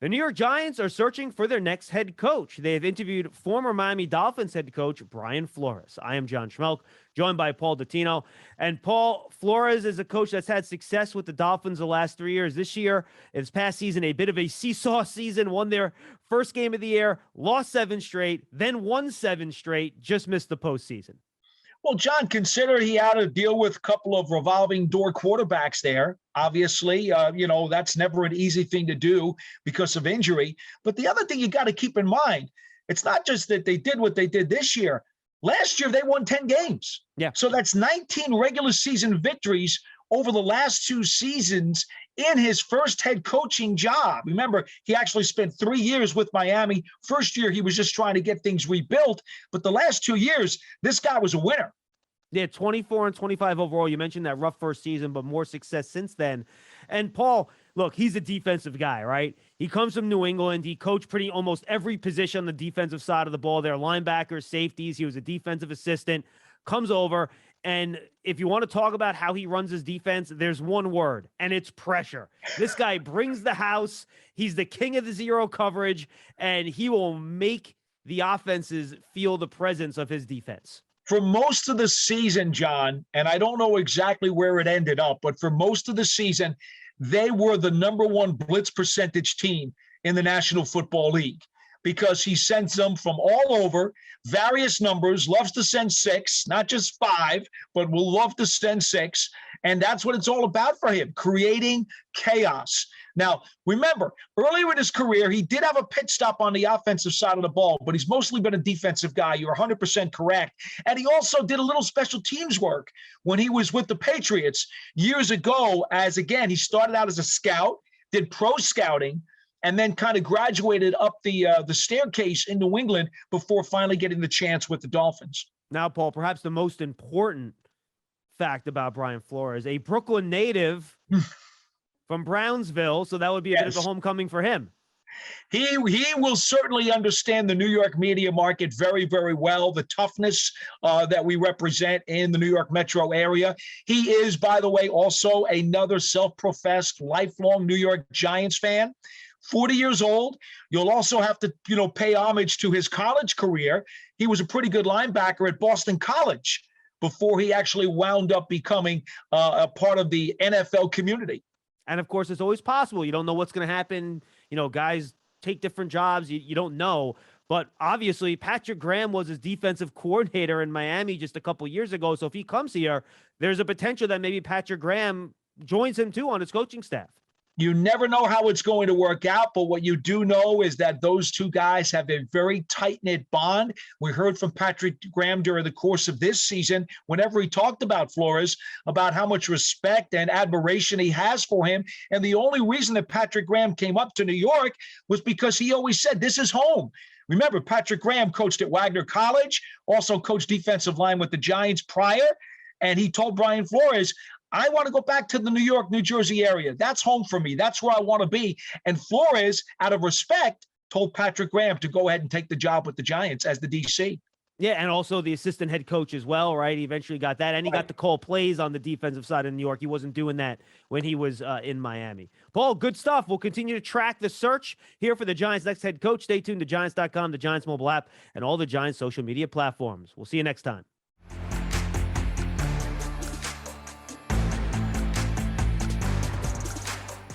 The New York Giants are searching for their next head coach. They have interviewed former Miami Dolphins head coach Brian Flores. I am John Schmelk, joined by Paul Dottino. And Paul, Flores is a coach that's had success with the Dolphins the last 3 years. This year, this past season, a bit of a seesaw season. Won their first game of the year, lost 7 straight, then won 7 straight, just missed the postseason. Well, John, consider he had to deal with a couple of revolving door quarterbacks there. Obviously, that's never an easy thing to do because of injury. But the other thing you got to keep in mind, it's not just that they did what they did this year. Last year, they won 10 games. Yeah. So that's 19 regular season victories over the last 2 seasons in his first head coaching job. Remember, he actually spent 3 years with Miami. First year, he was just trying to get things rebuilt. But the last 2 years, this guy was a winner. Yeah, 24 and 25 overall. You mentioned that rough first season, but more success since then. And Paul, look, he's a defensive guy, right? He comes from New England. He coached pretty almost every position on the defensive side of the ball. They're linebackers, safeties. He was a defensive assistant, comes over. And if you want to talk about how he runs his defense, there's one word, and it's pressure. This guy brings the house. He's the king of the zero coverage, and he will make the offenses feel the presence of his defense. For most of the season, John, and I don't know exactly where it ended up, but for most of the season, they were the number 1 blitz percentage team in the National Football League because he sends them from all over, various numbers, loves to send 6, not just 5, but will love to send 6. And that's what it's all about for him, creating chaos. Now, remember, earlier in his career, he did have a pit stop on the offensive side of the ball, but he's mostly been a defensive guy. You're 100% correct. And he also did a little special teams work when he was with the Patriots years ago he started out as a scout, did pro scouting, and then kind of graduated up the staircase in New England before finally getting the chance with the Dolphins. Now, Paul, perhaps the most important fact about Brian Flores, a Brooklyn native from Brownsville, so that would be a bit of a homecoming for him. He will certainly understand the New York media market very, very well, the toughness that we represent in the New York metro area. He is, by the way, also another self-professed lifelong New York Giants fan. 40 years old. You'll also have to, pay homage to his college career. He was a pretty good linebacker at Boston College before he actually wound up becoming a part of the NFL community. And of course, it's always possible. You don't know what's going to happen. Guys take different jobs. You don't know. But obviously, Patrick Graham was his defensive coordinator in Miami just a couple years ago. So if he comes here, there's a potential that maybe Patrick Graham joins him too on his coaching staff. You never know how it's going to work out, but what you do know is that those two guys have a very tight-knit bond. We heard from Patrick Graham during the course of this season, whenever he talked about Flores, about how much respect and admiration he has for him. And the only reason that Patrick Graham came up to New York was because he always said, this is home. Remember, Patrick Graham coached at Wagner College, also coached defensive line with the Giants prior, and he told Brian Flores, I want to go back to the New York, New Jersey area. That's home for me. That's where I want to be. And Flores, out of respect, told Patrick Graham to go ahead and take the job with the Giants as the DC. Yeah, and also the assistant head coach as well, right? He eventually got that, and he got to call plays on the defensive side of New York. He wasn't doing that when he was in Miami. Paul, good stuff. We'll continue to track the search here for the Giants' next head coach. Stay tuned to Giants.com, the Giants mobile app, and all the Giants social media platforms. We'll see you next time.